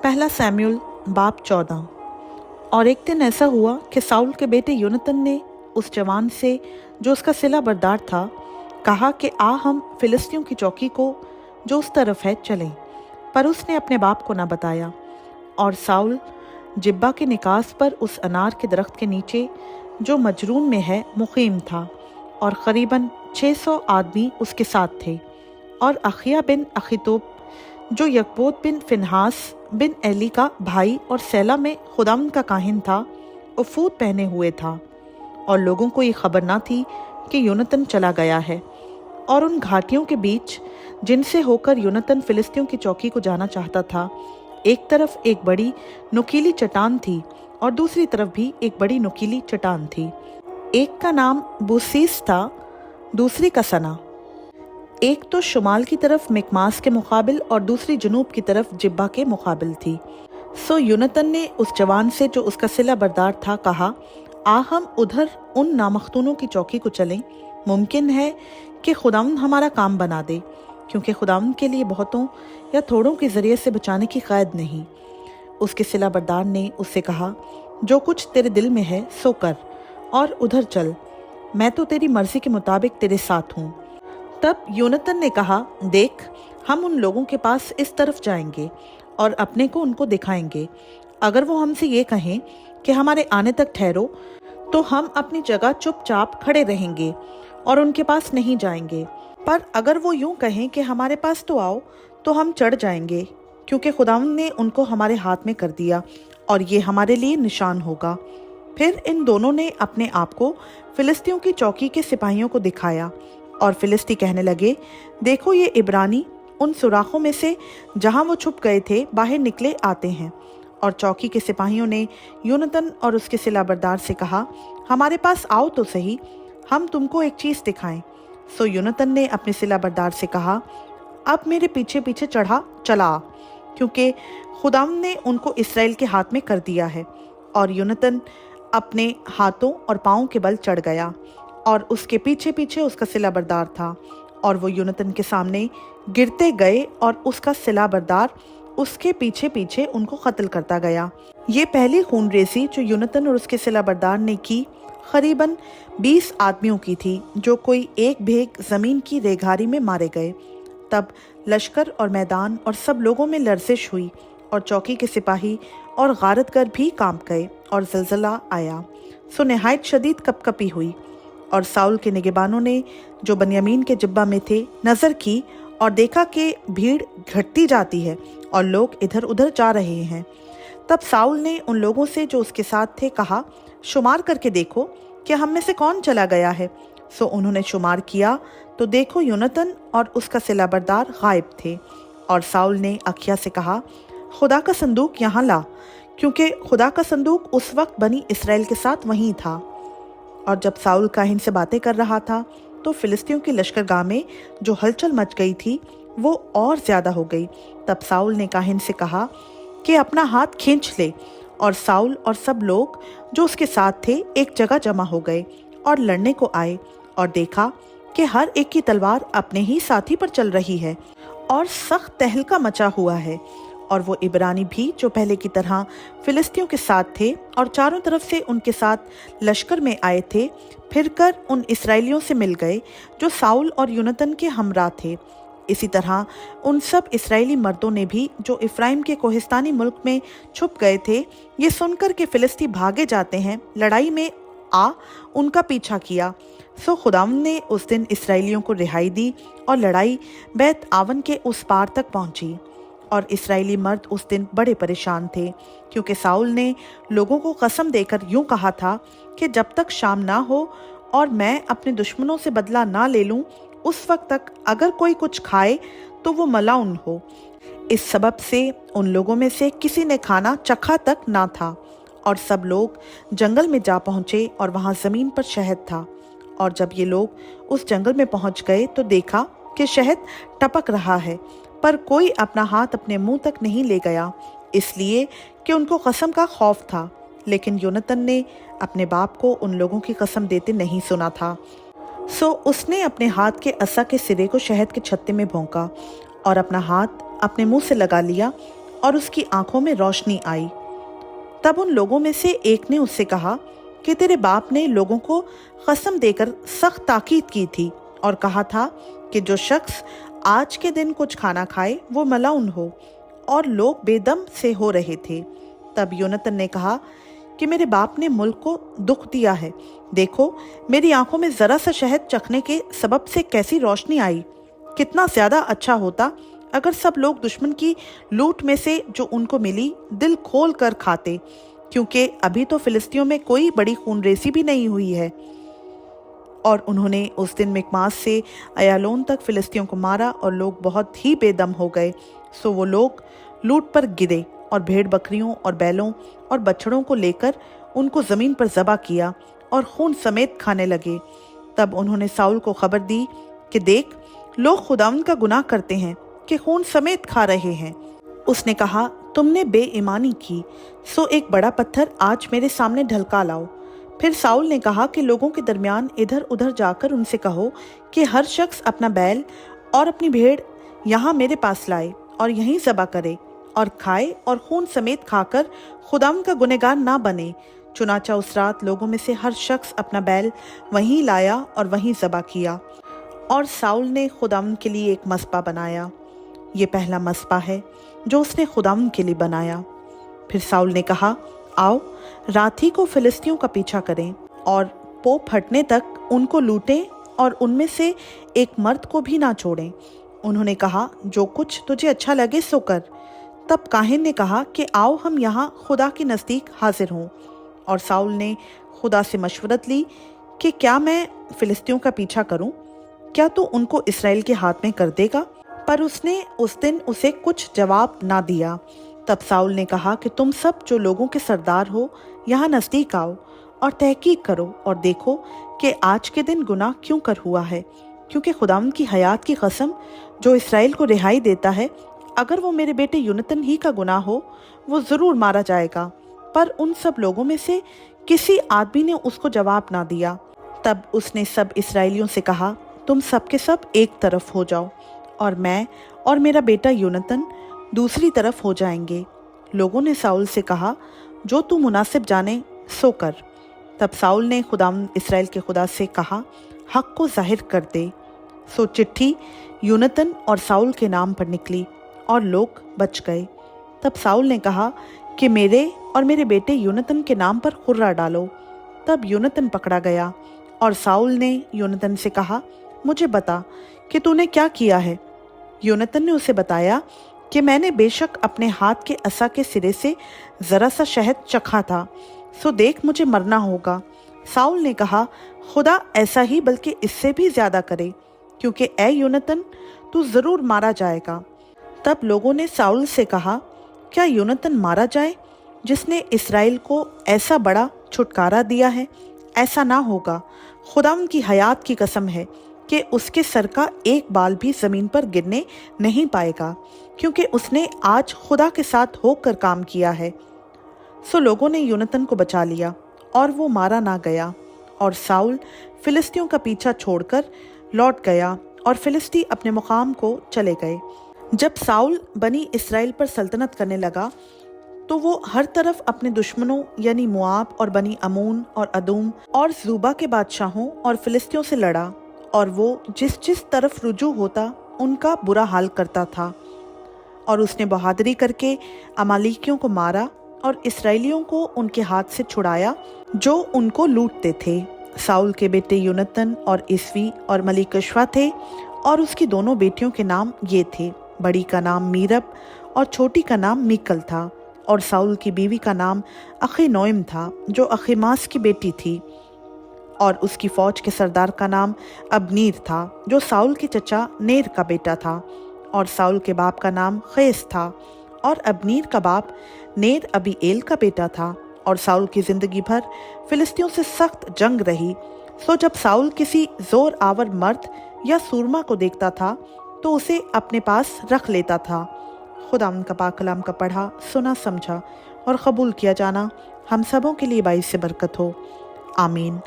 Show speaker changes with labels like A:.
A: पहला सैमुएल बाब 14। और एक दिन ऐसा हुआ कि साउल के बेटे योनातन ने उस जवान से जो उसका सिला बरदार था कहा कि आ हम फिलिस्तियों की चौकी को जो उस तरफ है चलें, पर उसने अपने बाप को न बताया। और साउल जिब्बा के निकास पर उस अनार के दरख्त के नीचे जो मजरून में है मुकीम था, और करीबन 600 आदमी उसके साथ थे। और अखिया बिन अखितोब जो यकबोत बिन फिनहास बिन एली का भाई और सैला में खुदाम का काहिन था, उफूद पहने हुए था। और लोगों को ये खबर ना थी कि योनातन चला गया है। और उन घाटियों के बीच जिनसे होकर योनातन फिलिस्तियों की चौकी को जाना चाहता था, एक तरफ एक बड़ी नुकीली चट्टान थी और दूसरी तरफ भी एक बड़ी नुकीली चट्टान थी। एक का नाम बूसीस था, दूसरी का सना। एक तो शुमाल की तरफ मिकमास के मुकाबिल और दूसरी जनूब की तरफ जिब्बा के मुकाबिल थी। सो योनातन ने उस जवान से जो उसका सिला बरदार था कहा, आ हम उधर उन नामख्तूनों की चौकी को चलें, मुमकिन है कि खुदावंद हमारा काम बना दे, क्योंकि खुदावंद के लिए बहुतों या थोड़ों के जरिए से बचाने की कैद नहीं। उसके सिला बरदार ने उससे कहा, जो कुछ तेरे दिल में है सो कर और उधर चल, मैं तो तेरी मर्जी के मुताबिक तेरे साथ हूँ। तब योनातन ने कहा, देख हम उन लोगों के पास इस तरफ जाएंगे और अपने को उनको दिखाएंगे। अगर वो हमसे ये कहें कि हमारे आने तक ठहरो, तो हम अपनी जगह चुपचाप खड़े रहेंगे और उनके पास नहीं जाएंगे। पर अगर वो यूं कहें कि हमारे पास तो आओ, तो हम चढ़ जाएंगे, क्योंकि खुदावंद ने उनको हमारे हाथ में कर दिया और ये हमारे लिए निशान होगा। फिर इन दोनों ने अपने आप को फिलिस्तियों की चौकी के सिपाहियों को दिखाया। और फिलिस्ती कहने लगे, देखो ये इब्रानी उन सुराखों में से जहां वो छुप गए थे बाहर निकले आते हैं। और चौकी के सिपाहियों ने योनातन और उसके सिलाबरदार से कहा, हमारे पास आओ तो सही, हम तुमको एक चीज़ दिखाएं। सो योनातन ने अपने सिलाबरदार से कहा, अब मेरे पीछे पीछे चला, क्योंकि खुदावंद ने उनको इसराइल के हाथ में कर दिया है। और योनातन अपने हाथों और पाँवों के बल चढ़ गया और उसके पीछे पीछे उसका सिलाबरदार था। और वो योनातन के सामने गिरते गए और उसका सिलाबरदार उसके पीछे पीछे उनको कत्ल करता गया। ये पहली खूनरेजी जो योनातन और उसके सिलाबरदार ने की करीबन 20 आदमियों की थी, जो कोई एक भेग जमीन की रेघारी में मारे गए। तब लश्कर और मैदान और सब लोगों में लर्जिश हुई और चौकी के सिपाही और गारतगर भी कांप गए और जलजला आया। सो नहायत शदीद कपकपी हुई। और साउल के निगहबानों ने जो बन्यामीन के जिब्बा में थे नजर की और देखा कि भीड़ घटती जाती है और लोग इधर उधर जा रहे हैं। तब साउल ने उन लोगों से जो उसके साथ थे कहा, शुमार करके देखो कि हम में से कौन चला गया है। सो उन्होंने शुमार किया तो देखो योनातन और उसका सिलाबरदार गायब थे। और साउल ने अखिया से कहा, खुदा का संदूक यहाँ ला, क्योंकि खुदा का संदूक उस वक्त बनी इसराइल के साथ वहीं था। और जब साउल काहिन से बातें कर रहा था तो फिलिस्तियों की लश्करगाह में जो हलचल मच गई थी वो और ज्यादा हो गई। तब साउल ने काहिन से कहा कि अपना हाथ खींच ले। और साउल और सब लोग जो उसके साथ थे एक जगह जमा हो गए और लड़ने को आए। और देखा कि हर एक की तलवार अपने ही साथी पर चल रही है और सख्त तहलका मचा हुआ है। और वो इब्रानी भी जो पहले की तरह फिलिस्तियों के साथ थे और चारों तरफ से उनके साथ लश्कर में आए थे, फिरकर उन इसराइलियों से मिल गए जो साउल और योनातन के हमरा थे। इसी तरह उन सब इसराइली मर्दों ने भी जो इफ्राइम के कोहिस्तानी मुल्क में छुप गए थे, ये सुनकर के फिलिस्ती भागे जाते हैं, लड़ाई में आ उनका पीछा किया। सो खुदावंद ने उस दिन इसराइलियों को रिहाई दी और लड़ाई बैत आवन के उस पार तक पहुंची। और इसराइली मर्द उस दिन बड़े परेशान थे, क्योंकि साउल ने लोगों को कसम देकर यूं कहा था कि जब तक शाम ना हो और मैं अपने दुश्मनों से बदला ना ले लूं, उस वक्त तक अगर कोई कुछ खाए तो वो मलाउन हो। इस सबब से उन लोगों में से किसी ने खाना चखा तक ना था। और सब लोग जंगल में जा पहुंचे और वहां जमीन पर शहद था। और जब ये लोग उस जंगल में पहुंच गए तो देखा कि शहद टपक रहा है, पर कोई अपना हाथ अपने मुंह तक नहीं ले गया, इसलिए कि उनको कसम का खौफ था। लेकिन योनातन ने अपने बाप को उन लोगों की कसम देते नहीं सुना था। सो उसने अपने हाथ के असा के सिरे को शहद के छत्ते में भोंका और अपना हाथ अपने मुंह से लगा लिया और उसकी आंखों में रोशनी आई। तब उन लोगों में से एक ने उससे कहा कि तेरे बाप ने लोगों को कसम देकर सख्त ताकीद की थी और कहा था कि जो शख्स आज के दिन कुछ खाना खाए वो मलऊन हो, और लोग बेदम से हो रहे थे। तब योनातान ने कहा कि मेरे बाप ने मुल्क को दुख दिया है। देखो, मेरी आंखों में जरा सा शहद चखने के सबब से कैसी रोशनी आई। कितना ज्यादा अच्छा होता अगर सब लोग दुश्मन की लूट में से जो उनको मिली दिल खोल कर खाते, क्योंकि अभी तो फिलिस्तियों में कोई बड़ी खूनरेसी भी नहीं हुई है। और उन्होंने उस दिन मिकमास से अयालोन तक फिलिस्तियों को मारा और लोग बहुत ही बेदम हो गए। सो वो लोग लूट पर गिरे और भेड़ बकरियों और बैलों और बछड़ों को लेकर उनको ज़मीन पर ज़बा किया और खून समेत खाने लगे। तब उन्होंने साउल को खबर दी कि देख, लोग खुदावंद का गुनाह करते हैं कि खून समेत खा रहे हैं। उसने कहा, तुमने बेईमानी की, सो एक बड़ा पत्थर आज मेरे सामने ढलका लाओ। फिर साउल ने कहा कि लोगों के दरमियान इधर उधर जाकर उनसे कहो कि हर शख्स अपना बैल और अपनी भेड़ यहाँ मेरे पास लाए और यहीं ज़बा करे और खाए और खून समेत खाकर खुदावंद का गुनहगार ना बने। चुनाचा उस रात लोगों में से हर शख्स अपना बैल वहीं लाया और वहीं ज़बा किया। और साउल ने खुदावंद के लिए एक मस्बा बनाया। ये पहला मस्बा है जो उसने खुदावंद के लिए बनाया। फिर साउल ने कहा, आओ रात ही को फिलिस्तियों का पीछा करें और पो फटने तक उनको लूटें और उनमें से एक मर्द को भी ना छोड़ें। उन्होंने कहा, जो कुछ तुझे अच्छा लगे सो कर। तब काहिन ने कहा कि आओ हम यहाँ खुदा के नज़दीक हाजिर हों। और साउल ने खुदा से मशवरत ली कि क्या मैं फिलिस्तियों का पीछा करूं? क्या तू उनको इसराइल के हाथ में कर देगा? पर उसने उस दिन उसे कुछ जवाब ना दिया। तब साउल ने कहा कि तुम सब जो लोगों के सरदार हो, यहाँ नज़दीक आओ और तहकीक करो और देखो कि आज के दिन गुनाह क्यों कर हुआ है, क्योंकि खुदावंद की हयात की कसम जो इसराइल को रिहाई देता है, अगर वो मेरे बेटे योनातान ही का गुनाह हो, वो ज़रूर मारा जाएगा। पर उन सब लोगों में से किसी आदमी ने उसको जवाब ना दिया। तब उसने सब इसराइलियों से कहा, तुम सब के सब एक तरफ हो जाओ और मैं और मेरा बेटा योनातान दूसरी तरफ हो जाएंगे। लोगों ने साउल से कहा, जो तू मुनासिब जाने सो कर। तब साउल ने खुदावंद इस्राएल के खुदा से कहा, हक को जाहिर कर दे। सो चिट्ठी योनातान और साउल के नाम पर निकली और लोग बच गए। तब साउल ने कहा कि मेरे और मेरे बेटे योनातान के नाम पर खुर्रा डालो। तब योनातान पकड़ा गया और साउल ने योनातान से कहा, मुझे बता कि तूने क्या किया है। योनातान ने उसे बताया कि मैंने बेशक अपने हाथ के असा के सिरे से जरा सा शहद चखा था, सो देख मुझे मरना होगा। साउल ने कहा, खुदा ऐसा ही बल्कि इससे भी ज्यादा करे, क्योंकि ए योनातान, तू जरूर मारा जाएगा। तब लोगों ने साउल से कहा, क्या योनातान मारा जाए जिसने इसराइल को ऐसा बड़ा छुटकारा दिया है? ऐसा ना होगा। खुदावंद की हयात की कसम है कि उसके सर का एक बाल भी जमीन पर गिरने नहीं पाएगा, क्योंकि उसने आज खुदा के साथ होकर काम किया है। सो लोगों ने योनातान को बचा लिया और वो मारा ना गया। और साउल फिलिस्तियों का पीछा छोड़कर लौट गया और फिलिस्ती अपने मुकाम को चले गए। जब साउल बनी इसराइल पर सल्तनत करने लगा तो वो हर तरफ अपने दुश्मनों यानी मोआब और बनी अमून और अदूम और जूबा के बादशाहों और फिलिस्तियों से लड़ा, और वो जिस जिस तरफ रुजू होता उनका बुरा हाल करता था। और उसने बहादुरी करके अमालिकियों को मारा और इसराइलियों को उनके हाथ से छुड़ाया जो उनको लूटते थे। साउल के बेटे योनातान और इसवी और मलीकशवा थे, और उसकी दोनों बेटियों के नाम ये थे, बड़ी का नाम मीरब और छोटी का नाम मीकल था। और साउल की बीवी का नाम अखीनोइम था, जो अखीमास की बेटी थी। और उसकी फौज के सरदार का नाम अबनीर था, जो साउल के चचा नेर का बेटा था। और साउल के बाप का नाम खैस था, और अबनीर का बाप नेर अबीएल का बेटा था। और साउल की जिंदगी भर फिलिस्तियों से सख्त जंग रही। सो जब साउल किसी जोर आवर मर्द या सूरमा को देखता था तो उसे अपने पास रख लेता था। खुदावंद का पाक कलाम का पढ़ा, सुना, समझा और कबूल किया जाना हम सबों के लिए बाइस से बरकत हो। आमीन।